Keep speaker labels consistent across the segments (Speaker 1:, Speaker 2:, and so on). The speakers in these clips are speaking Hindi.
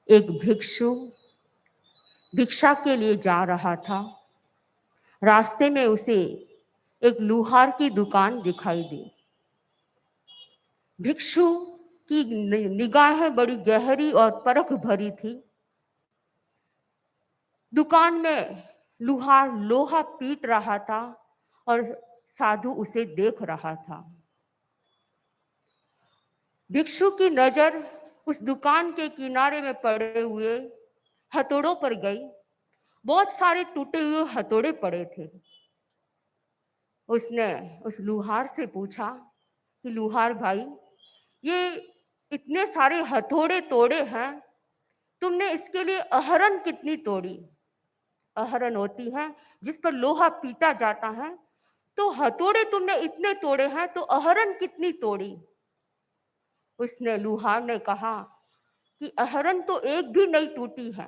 Speaker 1: एक भिक्षु भिक्षा के लिए जा रहा था। रास्ते में उसे एक लुहार की दुकान दिखाई दी। भिक्षु की निगाहें बड़ी गहरी और परख भरी थी। दुकान में लुहार लोहा पीट रहा था और साधु उसे देख रहा था। भिक्षु की नजर उस दुकान के किनारे में पड़े हुए हथौड़ों पर गई। बहुत सारे टूटे हुए हथौड़े पड़े थे। उसने उस लुहार से पूछा कि लुहार भाई, ये इतने सारे हथौड़े तोड़े हैं, तुमने इसके लिए अहरन कितनी तोड़ी? अहरन होती है जिस पर लोहा पीटा जाता है। तो हथौड़े तुमने इतने तोड़े हैं तो अहरन कितनी तोड़ी? उसने लुहार ने कहा कि अहरन तो एक भी नहीं टूटी है।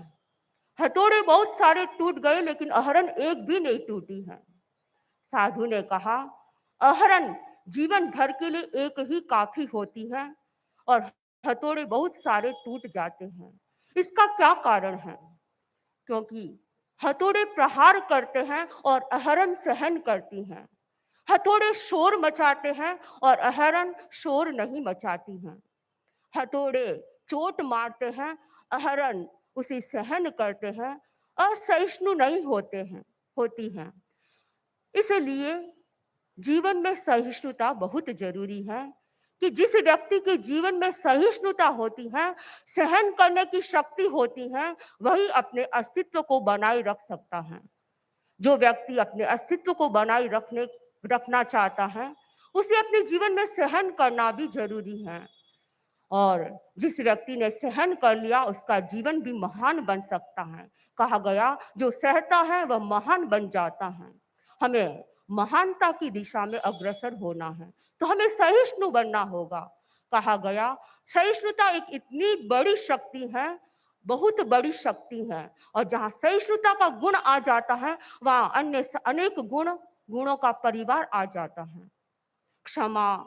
Speaker 1: हथौड़े बहुत सारे टूट गए लेकिन अहरन एक भी नहीं टूटी है। साधु ने कहा, अहरन जीवन भर के लिए एक ही काफी होती है और हथौड़े बहुत सारे टूट जाते हैं। इसका क्या कारण है? क्योंकि हथौड़े प्रहार करते हैं और अहरन सहन करती हैं। हथौड़े शोर मचाते हैं और अहरन शोर नहीं मचाती हैं। हथौड़े चोट मारते हैं, अहरन उसे सहन करते हैं, असहिष्णु नहीं होती हैं। इसलिए जीवन में सहिष्णुता बहुत जरूरी है कि जिस व्यक्ति के जीवन में सहिष्णुता होती है, सहन करने की शक्ति होती है, वही अपने अस्तित्व को बनाए रख सकता है। जो व्यक्ति अपने अस्तित्व को बनाए रखना चाहता है, उसे अपने जीवन में सहन करना भी जरूरी है। और जिस व्यक्ति ने सहन कर लिया, उसका जीवन भी महान बन सकता है। कहा गया, जो सहता है वह महान बन जाता है। हमें महानता की दिशा में अग्रसर होना है तो हमें सहिष्णु बनना होगा। कहा गया, सहिष्णुता एक इतनी बड़ी शक्ति है, बहुत बड़ी शक्ति है, और जहाँ सहिष्णुता का गुण आ जाता है वहाँ अन्य अनेक गुणों का परिवार आ जाता है। क्षमा,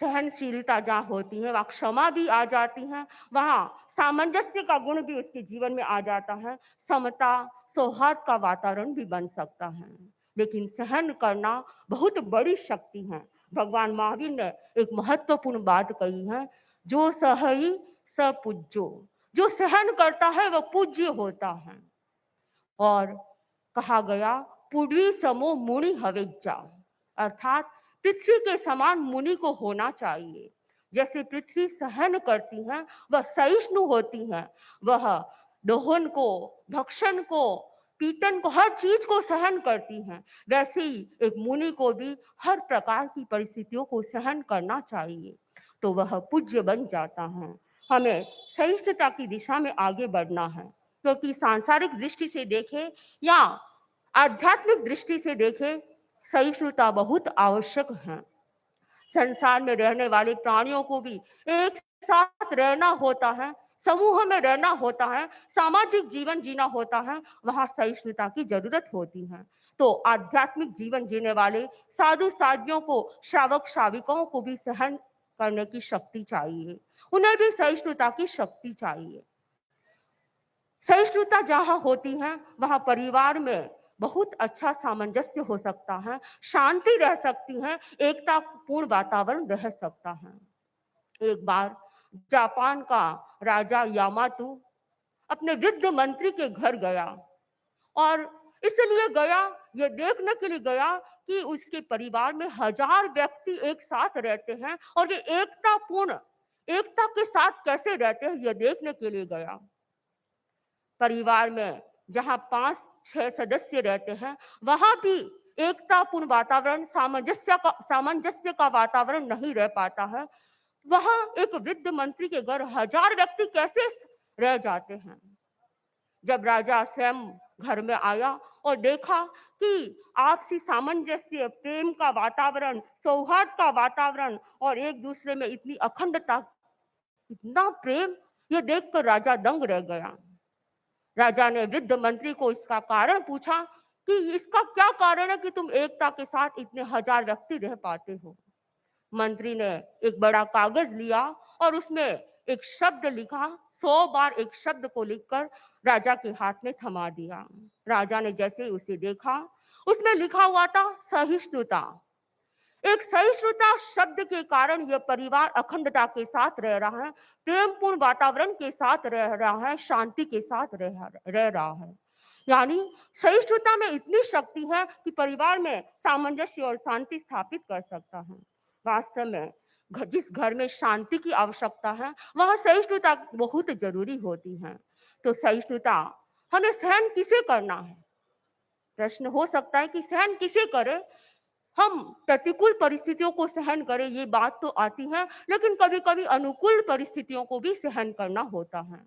Speaker 1: सहनशीलता जहाँ होती है वहाँ क्षमा भी आ जाती है, वहाँ सामंजस्य का गुण भी उसके जीवन में आ जाता है। समता, सौहार्द का वातावरण भी बन सकता है। लेकिन सहन करना बहुत बड़ी शक्ति है। भगवान महावीर ने एक महत्वपूर्ण बात कही है, जो सही स पूज्यो, जो सहन करता है वह पूज्य होता है। और कहा गया, पुरी समो मुनि हवेज्जा, अर्थात पृथ्वी के समान मुनि को होना चाहिए। जैसे पृथ्वी सहन करती है, वह सहिष्णु होती है, वह दोहन को, भक्षण को, पीटन को, हर चीज को सहन करती है। वैसे ही एक मुनि को भी हर प्रकार की परिस्थितियों को सहन करना चाहिए, तो वह पूज्य बन जाता है। हमें सहिष्णुता की दिशा में आगे बढ़ना है, क्योंकि सांसारिक दृष्टि से देखें या आध्यात्मिक दृष्टि से देखें, सहिष्णुता बहुत आवश्यक है। संसार में रहने वाले प्राणियों को भी एक साथ रहना होता है, समूह में रहना होता है, सामाजिक जीवन जीना होता है, वहां सहिष्णुता की जरूरत होती है। तो आध्यात्मिक जीवन जीने वाले साधु साधियों को, श्रावक श्राविकाओं को भी सहन करने की शक्ति चाहिए, उन्हें भी सहिष्णुता की शक्ति चाहिए। सहिष्णुता जहाँ होती है वहाँ परिवार में बहुत अच्छा सामंजस्य हो सकता है, शांति रह सकती है, एकता पूर्ण वातावरण रह सकता है। एक बार जापान का राजा यामातो अपने वृद्ध मंत्री के घर गया, और इसलिए गया, ये देखने के लिए गया कि उसके परिवार में 1000 व्यक्ति एक साथ रहते हैं और वे एकता के साथ कैसे रहते हैं, यह देखने के लिए गया। परिवार में जहां 5-6 सदस्य रहते हैं, वहां भी एकतापूर्ण वातावरण, सामंजस्य का वातावरण नहीं रह पाता है। वहां एक वृद्ध मंत्री के घर 1000 व्यक्ति कैसे रह जाते हैं। जब राजा स्वयं घर में आया और देखा कि आपसी सामंजस्य, प्रेम का वातावरण, सौहार्द का वातावरण और एक दूसरे में इतनी अखंडता, इतना प्रेम, ये देखकर राजा दंग रह गया। राजा ने वृद्ध मंत्री को इसका कारण पूछा कि इसका क्या कारण है कि तुम एकता के साथ इतने 1000 व्यक्ति रह पाते हो। मंत्री ने एक बड़ा कागज लिया और उसमें एक शब्द लिखा, 100 बार एक शब्द को लिखकर राजा के हाथ में थमा दिया। राजा ने जैसे ही उसे देखा, उसमें लिखा हुआ था सहिष्णुता। एक सहिष्णुता शब्द के कारण यह परिवार अखंडता के साथ रह रहा है, प्रेमपूर्ण वातावरण के साथ रह रहा है, शांति के साथ रह रहा है। यानी सहिष्णुता में इतनी शक्ति है कि परिवार में सामंजस्य और शांति स्थापित कर सकता है। वास्तव में जिस घर में शांति की आवश्यकता है, वहां सहिष्णुता बहुत जरूरी होती है। तो सहिष्णुता हमें सहन किसे करना है? प्रश्न हो सकता है कि सहन किसे करे? हम प्रतिकूल परिस्थितियों को सहन करें, ये बात तो आती है, लेकिन कभी कभी अनुकूल परिस्थितियों को भी सहन करना होता है।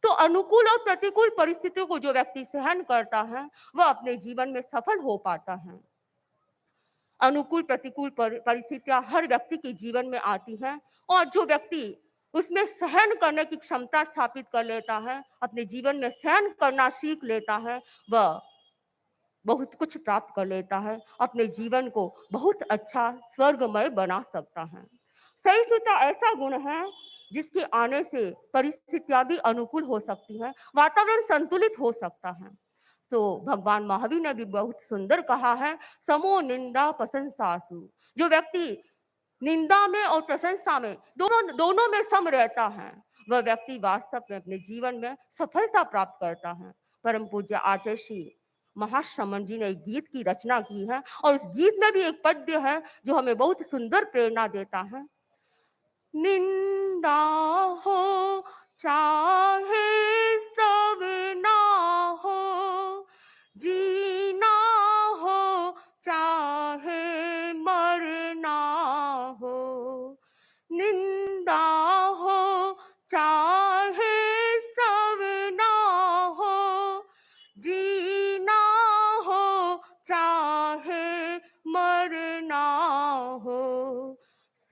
Speaker 1: तो अनुकूल और प्रतिकूल परिस्थितियों को जो व्यक्ति सहन करता है, वह अपने जीवन में सफल हो पाता है। अनुकूल प्रतिकूल परिस्थितियां हर व्यक्ति के जीवन में आती हैं, और जो व्यक्ति उसमें सहन करने की क्षमता स्थापित कर लेता है, अपने जीवन में सहन करना सीख लेता है, वह बहुत कुछ प्राप्त कर लेता है, अपने जीवन को बहुत अच्छा स्वर्गमय बना सकता है। सहिष्णुता ऐसा गुण है जिसके आने से परिस्थितियां भी अनुकूल हो सकती हैं, वातावरण संतुलित हो सकता है। तो भगवान महावीर ने भी बहुत सुंदर कहा है, समो निंदा प्रशंसासु। जो व्यक्ति निंदा में और प्रशंसा में दोनों में सम रहता है, वह व्यक्ति वास्तव में अपने जीवन में सफलता प्राप्त करता है। परम पूज्य आचार्य श्री महाश्रमण जी ने एक गीत की रचना की है, और उस गीत में भी एक पद्य है जो हमें बहुत सुंदर प्रेरणा देता है। निंदा हो चाहे सब ना हो, जीना हो चाहे मरना हो, निंदा हो चाहे सब ना हो, जीना हो चाहे मरना हो,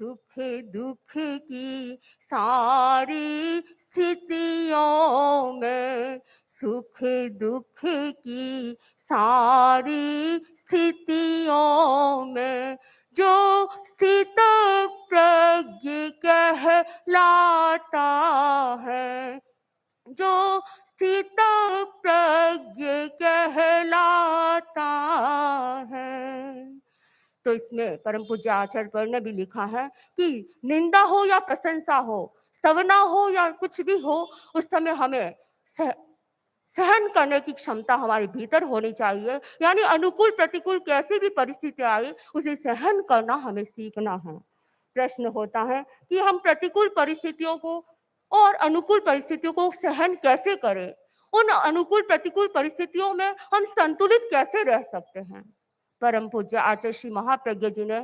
Speaker 1: सुख दुख की सारी स्थितियों में, सुख दुख की सारी स्थितियों में, जो स्थित प्रज्ञ कहलाता है, जो स्थित प्रज्ञ कहलाता है। तो इसमें परम पूज्य आचार्य पर ने भी लिखा है कि निंदा हो या प्रशंसा हो, स्तवना हो या कुछ भी हो, उस समय हमें सहन करने की क्षमता हमारे भीतर होनी चाहिए। यानी अनुकूल प्रतिकूल कैसी भी परिस्थिति आए, उसे सहन करना हमें सीखना है। प्रश्न होता है कि हम प्रतिकूल परिस्थितियों को और अनुकूल परिस्थितियों को सहन कैसे करें? उन अनुकूल प्रतिकूल परिस्थितियों में हम संतुलित कैसे रह सकते हैं? परम पूज्य आचार्य श्री महाप्रज्ञ जी ने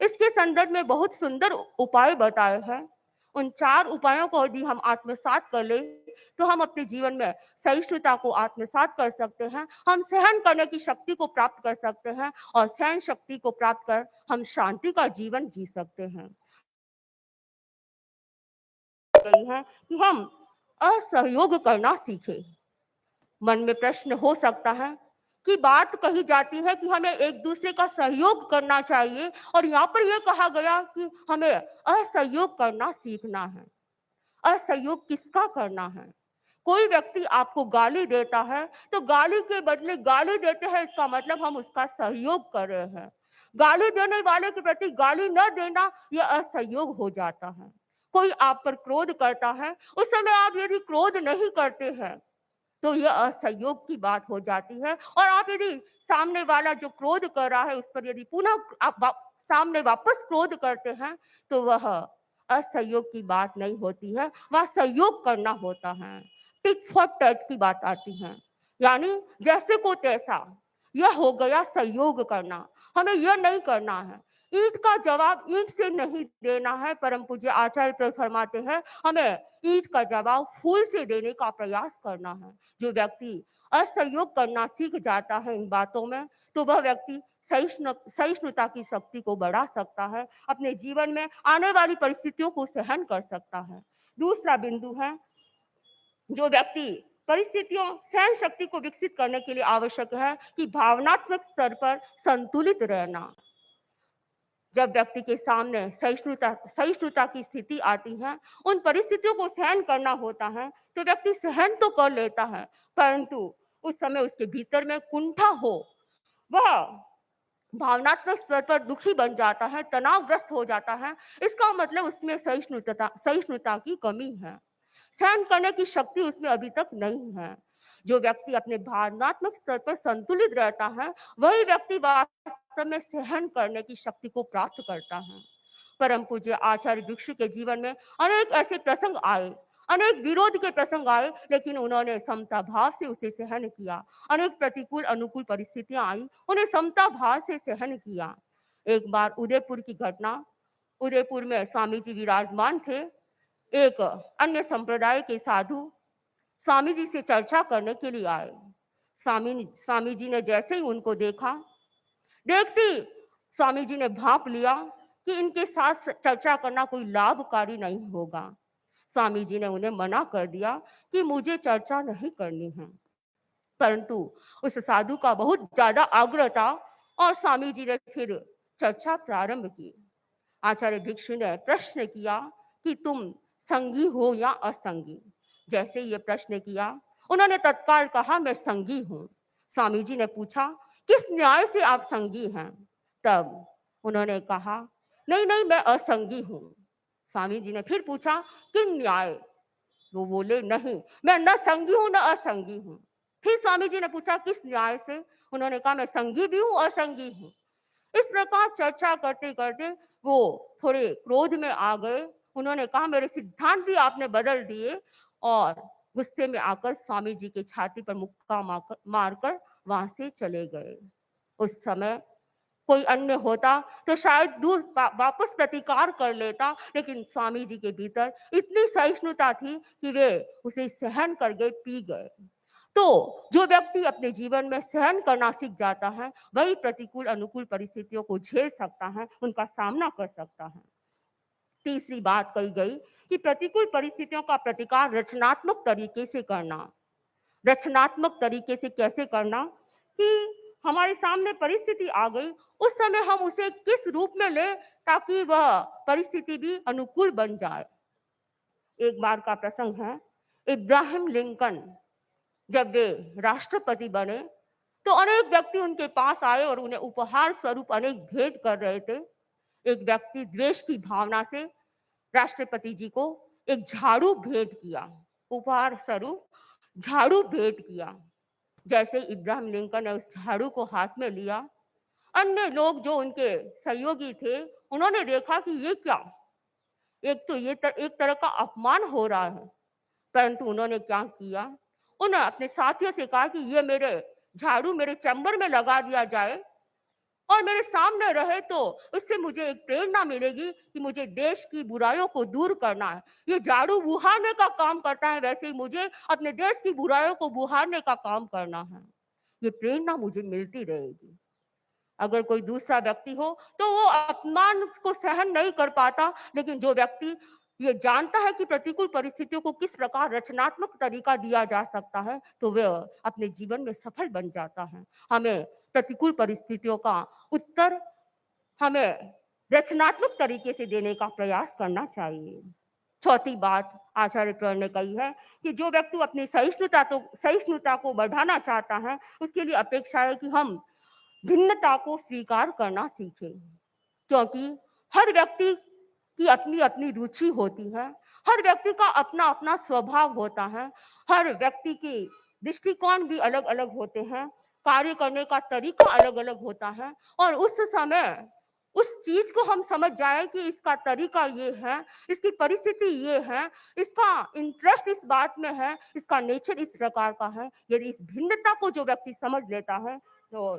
Speaker 1: इसके संदर्भ में बहुत सुंदर उपाय बताए हैं। उन 4 उपायों को यदि हम आत्मसात कर ले, तो हम अपने जीवन में सहिष्णुता को आत्मसात कर सकते हैं, हम सहन करने की शक्ति को प्राप्त कर सकते हैं, और सहन शक्ति को प्राप्त कर हम शांति का जीवन जी सकते हैं। है कि हम असहयोग करना सीखें। मन में प्रश्न हो सकता है कि बात कही जाती है कि हमें एक दूसरे का सहयोग करना चाहिए, और यहाँ पर यह कहा गया कि हमें असहयोग करना सीखना है। असहयोग किसका करना है? कोई व्यक्ति आपको गाली देता है, तो गाली के बदले गाली देते हैं, इसका मतलब हम उसका सहयोग कर रहे हैं। गाली देने वाले के प्रति गाली न देना, यह असहयोग हो जाता है। कोई आप पर क्रोध करता है, उस समय आप यदि क्रोध नहीं करते हैं, तो यह असहयोग की बात हो जाती है। और आप यदि सामने वाला जो क्रोध कर रहा है, उस पर यदि पुनः आप सामने वापस क्रोध करते हैं, तो वह असहयोग की बात नहीं होती है, वह सहयोग करना होता है। टिट फॉर टैट की बात आती है, यानी जैसे को तैसा। यह हो गया सहयोग करना। हमें यह नहीं करना है, ईंट का जवाब ईंट से नहीं देना है। परम पूज्य आचार्य फरमाते हैं, हमें ईंट का जवाब फूल से देने का प्रयास करना है। जो व्यक्ति असहयोग करना सीख जाता है इन बातों में, तो वह व्यक्ति सहिष्णुता की शक्ति को बढ़ा सकता है, अपने जीवन में आने वाली परिस्थितियों को सहन कर सकता है। दूसरा बिंदु है, जो व्यक्ति परिस्थितियों सहन शक्ति को विकसित करने के लिए आवश्यक है कि भावनात्मक स्तर पर संतुलित रहना। जब व्यक्ति के सामने सहिष्णुता सहिष्णुता की स्थिति आती है, उन परिस्थितियों को सहन करना होता है, तो व्यक्ति सहन तो कर लेता है, परंतु उस समय उसके भीतर में कुंठा हो, वह भावनात्मक स्तर पर दुखी बन जाता है, तनावग्रस्त हो जाता है। इसका मतलब उसमें सहिष्णुता की कमी है, सहन करने की शक्ति उसमें अभी तक नहीं है। जो व्यक्ति अपने भावनात्मक स्तर पर संतुलित रहता है, वही व्यक्ति वास्तव में सहन करने की शक्ति को प्राप्त करता है। परम पूज्य आचार्य भिक्षु के जीवन में अनेक ऐसे प्रसंग आए, अनेक विरोध के प्रसंग आए, लेकिन उन्होंने समता भाव से उसे सहन किया। अनेक प्रतिकूल अनुकूल परिस्थितियां आई, उन्हें समता भाव से सहन किया। एक बार उदयपुर की घटना, उदयपुर में स्वामी जी विराजमान थे। एक अन्य संप्रदाय के साधु स्वामी जी से चर्चा करने के लिए आए। स्वामी जी ने जैसे ही उनको देखा, देखती स्वामी जी ने भांप लिया कि इनके साथ चर्चा करना कोई लाभकारी नहीं होगा। स्वामी जी ने उन्हें मना कर दिया कि मुझे चर्चा नहीं करनी है, परंतु उस साधु का बहुत ज्यादा आग्रह था और स्वामी जी ने फिर चर्चा प्रारंभ की। आचार्य भिक्षु ने प्रश्न किया कि तुम संगी हो या असंगी। जैसे ये प्रश्न किया, उन्होंने तत्काल कहा मैं संगी हूँ। स्वामी जी ने पूछा किस न्याय से आप संगी हैं? तब उन्होंने कहा नहीं नहीं मैं असंगी हूँ। स्वामी जी ने फिर पूछा किन न्याय? वो बोले नहीं मैं न संगी हूँ न असंगी हूँ। फिर स्वामी जी ने पूछा किस न्याय से? उन्होंने कहा मैं संगी भी हूँ असंगी हूँ। इस प्रकार चर्चा करते करते वो थोड़े क्रोध में आ गए। उन्होंने कहा मेरे सिद्धांत भी आपने बदल दिए, और गुस्से में आकर स्वामी जी के छाती पर मुक्का मारकर वहां से चले गए। उस समय कोई अन्य होता तो शायद दूर वापस प्रतिकार कर लेता, लेकिन स्वामी जी के भीतर इतनी सहिष्णुता थी कि वे उसे सहन कर गए, पी गए। तो जो व्यक्ति अपने जीवन में सहन करना सीख जाता है, वही प्रतिकूल अनुकूल परिस्थितियों को झेल सकता है, उनका सामना कर सकता है। तीसरी बात कही गई कि प्रतिकूल परिस्थितियों का प्रतिकार रचनात्मक तरीके से करना। रचनात्मक तरीके से कैसे करना? कि हमारे सामने परिस्थिति आ गई, उस समय हम उसे किस रूप में ले ताकि वह परिस्थिति भी अनुकूल बन जाए। एक बार का प्रसंग है, इब्राहिम लिंकन जब वे राष्ट्रपति बने तो अनेक व्यक्ति उनके पास आए और उन्हें उपहार स्वरूप अनेक भेंट कर रहे थे। एक व्यक्ति द्वेष की भावना से राष्ट्रपति जी को एक झाड़ू भेंट किया, उपहार स्वरूप झाड़ू भेंट किया। जैसे इब्राहिम लिंकन ने उस झाड़ू को हाथ में लिया, अन्य लोग जो उनके सहयोगी थे उन्होंने देखा कि ये क्या, एक तो ये एक तरह का अपमान हो रहा है। परंतु उन्होंने क्या किया, उन्होंने अपने साथियों से कहा कि ये मेरे झाड़ू मेरे चैम्बर में लगा दिया जाए और मेरे सामने रहे, तो उससे मुझे एक प्रेरणा मिलेगी कि मुझे देश की बुराइयों को दूर करना है। ये झाड़ू बुहारने का काम करता है, वैसे ही मुझे अपने देश की बुराइयों को बुहारने का काम करना है। ये प्रेरणा मुझे मिलती रहेगी। अगर कोई दूसरा व्यक्ति हो तो वो अपमान को सहन नहीं कर पाता, लेकिन जो व्यक्ति ये जानता है कि प्रतिकूल परिस्थितियों को किस प्रकार रचनात्मक तरीका दिया जा सकता है, तो वह अपने जीवन में सफल बन जाता है। हमें प्रतिकूल परिस्थितियों का उत्तर हमें रचनात्मक तरीके से देने का प्रयास करना चाहिए। चौथी बात आचार्य प्रण ने कही है कि जो व्यक्ति अपनी सहिष्णुता को बढ़ाना चाहता है, उसके लिए अपेक्षा है कि हम भिन्नता को स्वीकार करना सीखें, क्योंकि हर व्यक्ति की अपनी अपनी रुचि होती है, हर व्यक्ति का अपना अपना स्वभाव होता है, हर व्यक्ति के दृष्टिकोण भी अलग अलग होते हैं, कार्य करने का तरीका अलग अलग होता है। और उस समय उस चीज को हम समझ जाए कि इसका तरीका ये है, इसकी परिस्थिति ये है, इसका इंटरेस्ट इस बात में है, इसका नेचर इस प्रकार का है। यदि इस भिन्नता को जो व्यक्ति समझ लेता है, तो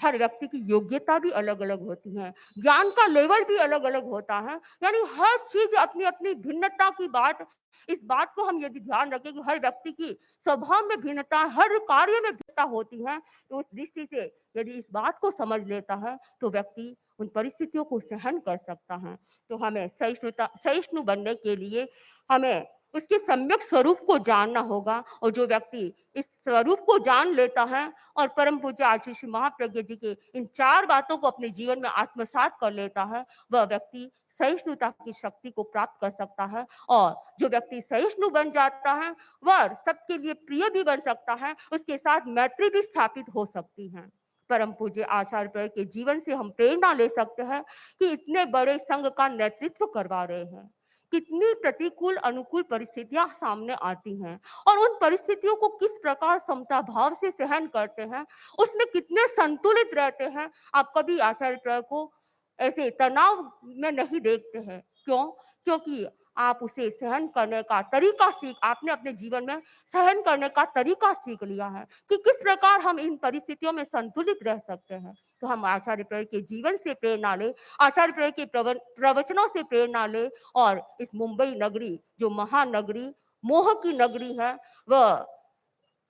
Speaker 1: हर व्यक्ति की योग्यता भी अलग अलग होती है, ज्ञान का लेवल भी अलग अलग होता है। यानी हर चीज अपनी अपनी भिन्नता की बात, इस बात को हम यदि ध्यान रखें कि हर व्यक्ति की स्वभाव में भिन्नता, हर कार्य में भिन्नता होती है, तो उस दृष्टि से यदि इस बात को समझ लेता है तो व्यक्ति उन परिस्थितियों को सहन कर सकता है। तो हमें सहिष्णु बनने के लिए हमें उसके सम्यक स्वरूप को जानना होगा। और जो व्यक्ति इस स्वरूप को जान लेता है और परम पूज्य आचार्य श्री महाप्रज्ञ जी के इन 4 बातों को अपने जीवन में आत्मसात कर लेता है, वह व्यक्ति सहिष्णुता की शक्ति को प्राप्त कर सकता है। और जो व्यक्ति सहिष्णु बन जाता है, वह सबके लिए प्रिय भी बन सकता है, उसके साथ मैत्री भी स्थापित हो सकती है। परम पूज्य आचार्य प्रभु के जीवन से हम प्रेरणा ले सकते हैं कि इतने बड़े संघ का नेतृत्व करवा रहे हैं। कितनी प्रतिकूल अनुकूल परिस्थितियां सामने आती हैं और उन परिस्थितियों को किस प्रकार समता भाव से सहन करते हैं, उसमें कितने संतुलित रहते हैं। आप कभी आचार्य प्रभु को ऐसे तनाव में नहीं देखते हैं। क्यों? क्योंकि आप उसे सहन करने का तरीका आपने अपने जीवन में सहन करने का तरीका सीख लिया है कि किस प्रकार हम इन परिस्थितियों में संतुलित रह सकते हैं। तो हम आचार्य प्रभु के जीवन से प्रेरणा ले, आचार्य प्रभु के प्रवचनों से प्रेरणा ले और इस मुंबई नगरी जो महानगरी मोह की नगरी है, वह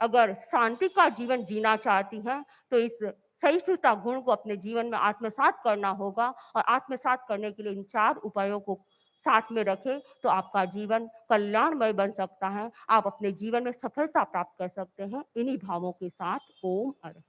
Speaker 1: अगर शांति का जीवन जीना चाहती हैं तो इस सहिष्णुता गुण को अपने जीवन में आत्मसात करना होगा। और आत्मसात करने के लिए इन 4 उपायों को साथ में रखें तो आपका जीवन कल्याणमय बन सकता है। आप अपने जीवन में सफलता प्राप्त कर सकते हैं। इन्हीं भावों के साथ ओम अरहत।